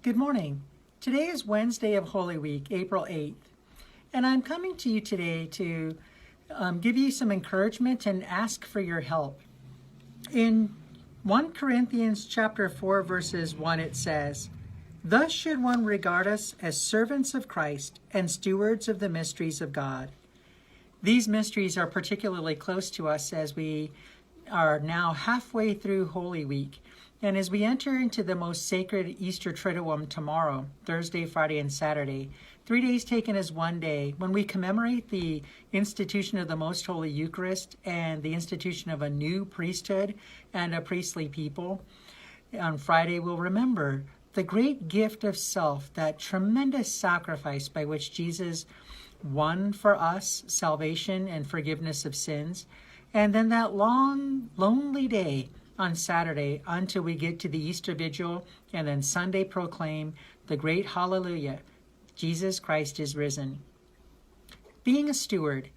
Good morning. Today is Wednesday of Holy Week, April 8th, and I'm coming to you today to give you some encouragement and ask for your help. In 1 Corinthians chapter 4, verses 1, it says, "Thus should one regard us as servants of Christ and stewards of the mysteries of God." These mysteries are particularly close to us as we are now halfway through Holy Week. And as we enter into the most sacred Easter Triduum tomorrow, Thursday, Friday, and Saturday, 3 days taken as one day, when we commemorate the institution of the Most Holy Eucharist and the institution of a new priesthood and a priestly people, on Friday we'll remember the great gift of self, that tremendous sacrifice by which Jesus won for us salvation and forgiveness of sins, and then that long, lonely day on Saturday until we get to the Easter Vigil, and then Sunday proclaim the great Hallelujah, Jesus Christ is risen. Being a steward,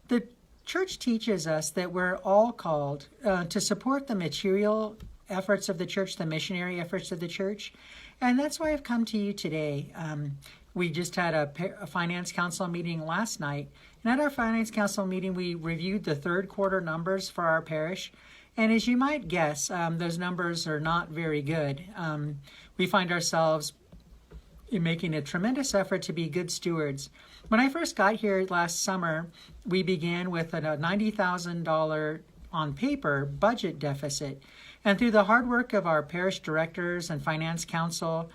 the church teaches us that we're all called to support the material efforts of the church, the missionary efforts of the church, and that's why I've come to you today. We just had a finance council meeting last night, and at our finance council meeting we reviewed the third quarter numbers for our parish. And as you might guess, those numbers are not very good. We find ourselves making a tremendous effort to be good stewards. When I first got here last summer, we began with a $90,000 on paper budget deficit. And through the hard work of our parish directors and finance council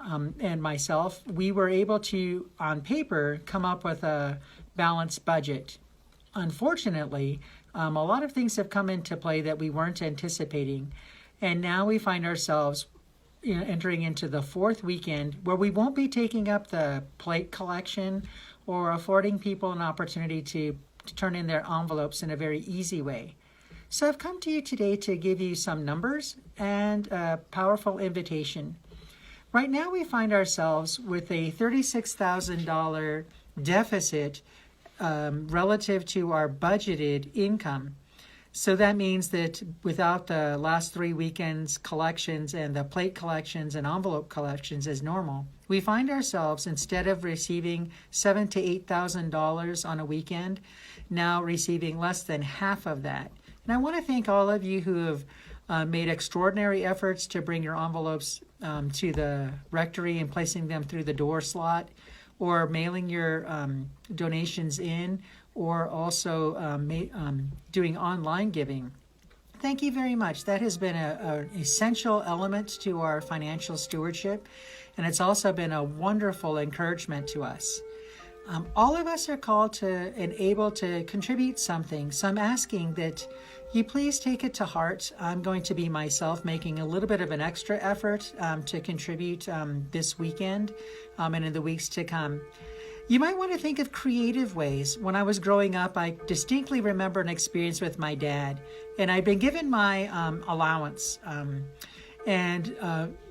and myself, we were able to, on paper, come up with a balanced budget. Unfortunately, a lot of things have come into play that we weren't anticipating. And now we find ourselves entering into the fourth weekend where we won't be taking up the plate collection or affording people an opportunity to turn in their envelopes in a very easy way. So I've come to you today to give you some numbers and a powerful invitation. Right now we find ourselves with a $36,000 deficit relative to our budgeted income. So that means that without the last 3 weekends collections and the plate collections and envelope collections as normal, we find ourselves, instead of receiving $7,000 to $8,000 on a weekend, now receiving less than half of that. And I want to thank all of you who have made extraordinary efforts to bring your envelopes to the rectory and placing them through the door slot, or mailing your donations in, or also doing online giving. Thank you very much. That has been an essential element to our financial stewardship, and it's also been a wonderful encouragement to us. All of us are called to and able to contribute something, so I'm asking that you please take it to heart. I'm going to be myself making a little bit of an extra effort to contribute this weekend and in the weeks to come. You might want to think of creative ways. When I was growing up, I distinctly remember an experience with my dad, and I'd been given my allowance. And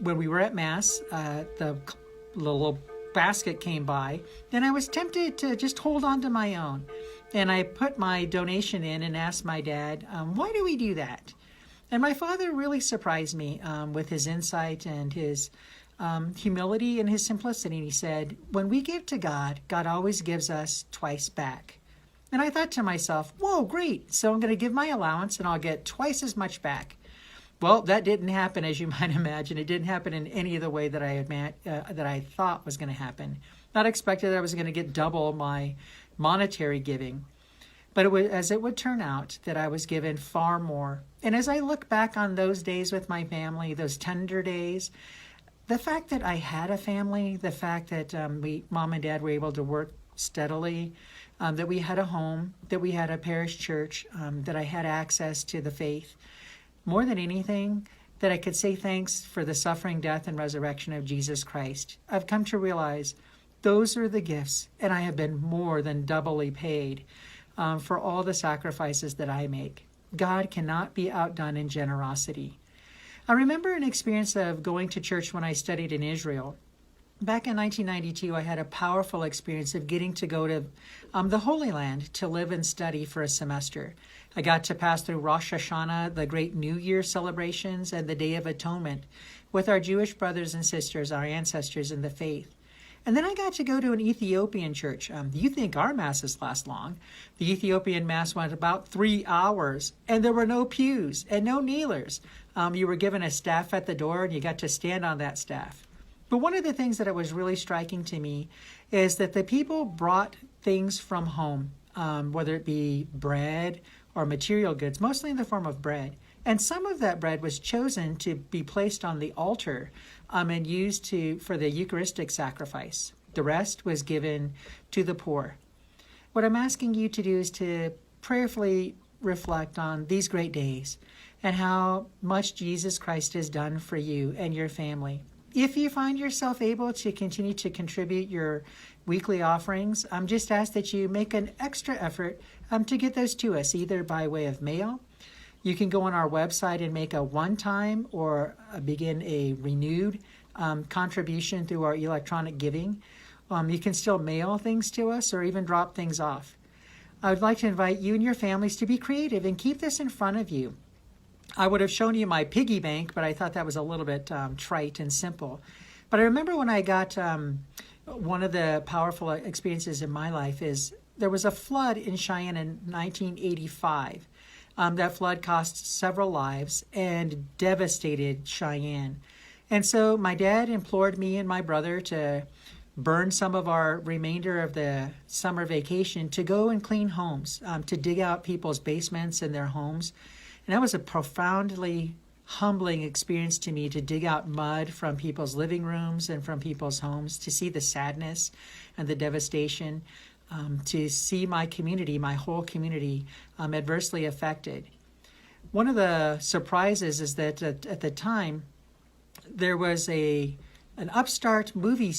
when we were at Mass, the little basket came by, and I was tempted to just hold on to my own. And I put my donation in and asked my dad, why do we do that? And my father really surprised me with his insight and his humility and his simplicity. And he said, when we give to God, God always gives us twice back. And I thought to myself, whoa, great. So I'm going to give my allowance and I'll get twice as much back. Well, that didn't happen, as you might imagine. It didn't happen in any of the way that I thought was going to happen. Not expected that I was going to get double my monetary giving. But as it would turn out, that I was given far more. And as I look back on those days with my family, those tender days, the fact that I had a family, the fact that Mom and Dad were able to work steadily, that we had a home, that we had a parish church, that I had access to the faith, more than anything, that I could say thanks for the suffering, death, and resurrection of Jesus Christ. I've come to realize those are the gifts, and I have been more than doubly paid for all the sacrifices that I make. God cannot be outdone in generosity. I remember an experience of going to church when I studied in Israel. Back in 1992, I had a powerful experience of getting to go to the Holy Land to live and study for a semester. I got to pass through Rosh Hashanah, the great New Year celebrations, and the Day of Atonement, with our Jewish brothers and sisters, our ancestors in the faith. And then I got to go to an Ethiopian church. You think our masses last long? The Ethiopian mass went about 3 hours, and there were no pews and no kneelers. You were given a staff at the door, and you got to stand on that staff. But one of the things that it was really striking to me is that the people brought things from home, whether it be bread or material goods, mostly in the form of bread. And some of that bread was chosen to be placed on the altar and used for the Eucharistic sacrifice. The rest was given to the poor. What I'm asking you to do is to prayerfully reflect on these great days and how much Jesus Christ has done for you and your family. If you find yourself able to continue to contribute your weekly offerings, just ask that you make an extra effort to get those to us, either by way of mail. You can go on our website and make a one-time or begin a renewed contribution through our electronic giving. You can still mail things to us or even drop things off. I would like to invite you and your families to be creative and keep this in front of you. I would have shown you my piggy bank, but I thought that was a little bit trite and simple. But I remember when I got one of the powerful experiences in my life is there was a flood in Cheyenne in 1985. That flood cost several lives and devastated Cheyenne. And so my dad implored me and my brother to burn some of our remainder of the summer vacation to go and clean homes, to dig out people's basements in their homes. And that was a profoundly humbling experience to me, to dig out mud from people's living rooms and from people's homes, to see the sadness and the devastation, to see my community, my whole community, adversely affected. One of the surprises is that at the time, there was an upstart movie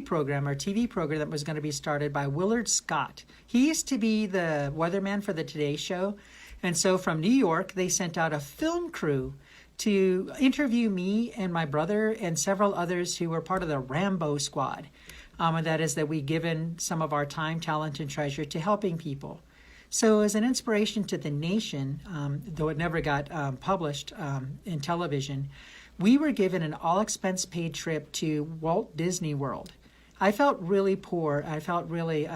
program or TV program that was going to be started by Willard Scott. He used to be the weatherman for the Today Show. And so from New York, they sent out a film crew to interview me and my brother and several others who were part of the Rambo Squad. And that is that we've given some of our time, talent, and treasure to helping people. So as an inspiration to the nation, though it never got published in television, we were given an all-expense-paid trip to Walt Disney World. I felt really poor. I felt really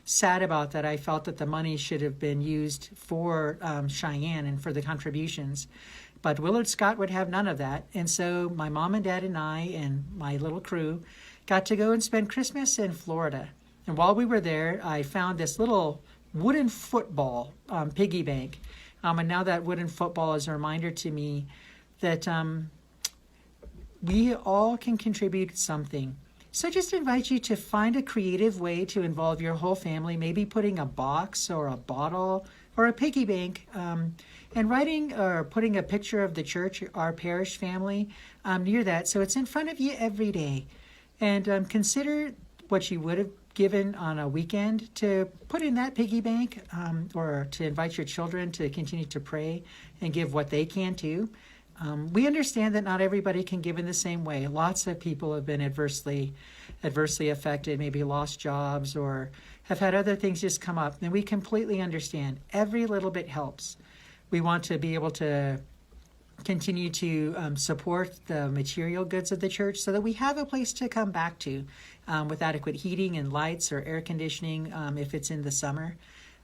sad about that. I felt that the money should have been used for Cheyenne and for the contributions. But Willard Scott would have none of that. And so my mom and dad and I and my little crew got to go and spend Christmas in Florida. And while we were there, I found this little wooden football piggy bank. And now that wooden football is a reminder to me that we all can contribute something. So just invite you to find a creative way to involve your whole family, maybe putting a box or a bottle or a piggy bank, and writing or putting a picture of the church, our parish family, near that. So it's in front of you every day. And consider what you would have given on a weekend to put in that piggy bank, or to invite your children to continue to pray and give what they can too. We understand that not everybody can give in the same way. Lots of people have been adversely affected, maybe lost jobs or have had other things just come up. And we completely understand. Every little bit helps. We want to be able to continue to support the material goods of the church so that we have a place to come back to with adequate heating and lights or air conditioning if it's in the summer.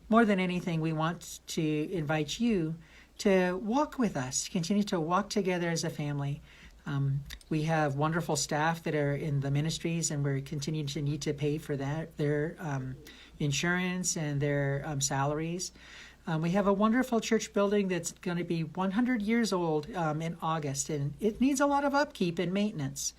More than anything, we want to invite you to walk with us, continue to walk together as a family. We have wonderful staff that are in the ministries, and we're continuing to need to pay for that, their insurance and their salaries. We have a wonderful church building that's going to be 100 years old in August, and it needs a lot of upkeep and maintenance.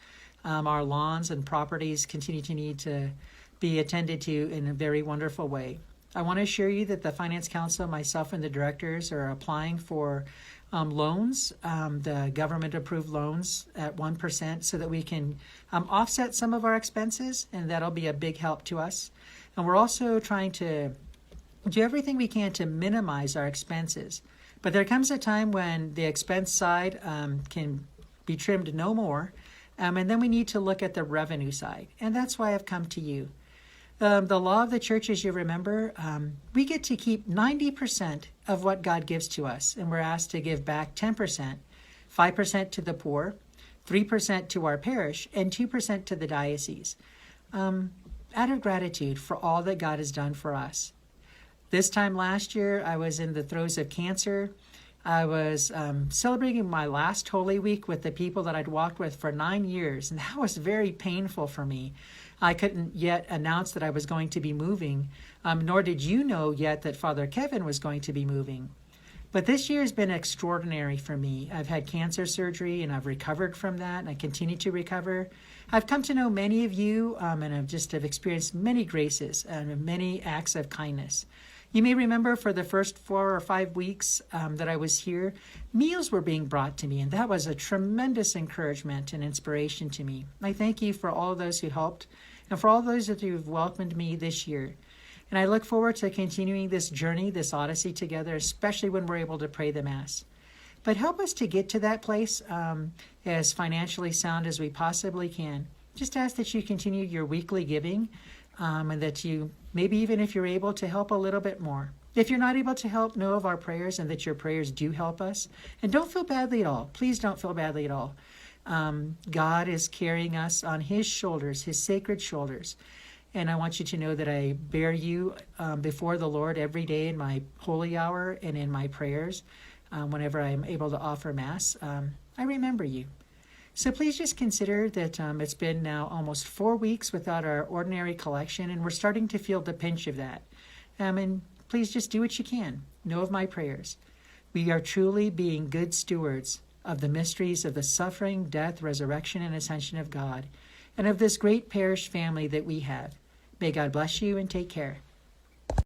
Our lawns and properties continue to need to be attended to in a very wonderful way. I want to assure you that the Finance Council, myself and the directors are applying for loans, the government-approved loans at 1%, so that we can offset some of our expenses, and that'll be a big help to us. And we're also trying to do everything we can to minimize our expenses. But there comes a time when the expense side can be trimmed no more, and then we need to look at the revenue side. And that's why I've come to you. The law of the church, as you remember, we get to keep 90% of what God gives to us, and we're asked to give back 10%. 5% to the poor, 3% to our parish, and 2% to the diocese, out of gratitude for all that God has done for us. This time last year, I was in the throes of cancer. I was celebrating my last Holy Week with the people that I'd walked with for 9 years, and that was very painful for me. I couldn't yet announce that I was going to be moving, nor did you know yet that Father Kevin was going to be moving. But this year has been extraordinary for me. I've had cancer surgery, and I've recovered from that, and I continue to recover. I've come to know many of you, and have experienced many graces and many acts of kindness. You may remember for the first 4 or 5 weeks that I was here, meals were being brought to me, and that was a tremendous encouragement and inspiration to me. I thank you for all those who helped and for all those that have welcomed me this year. And I look forward to continuing this journey, this odyssey together, especially when we're able to pray the Mass. But help us to get to that place as financially sound as we possibly can. Just ask that you continue your weekly giving, and that you, maybe even if you're able to help a little bit more. If you're not able to help, know of our prayers and that your prayers do help us. And don't feel badly at all. Please don't feel badly at all. God is carrying us on his shoulders, his sacred shoulders. And I want you to know that I bear you before the Lord every day in my holy hour and in my prayers. Whenever I'm able to offer Mass, I remember you. So please just consider that it's been now almost 4 weeks without our ordinary collection, and we're starting to feel the pinch of that. And please just do what you can. Know of my prayers. We are truly being good stewards of the mysteries of the suffering, death, resurrection, and ascension of God, and of this great parish family that we have. May God bless you and take care.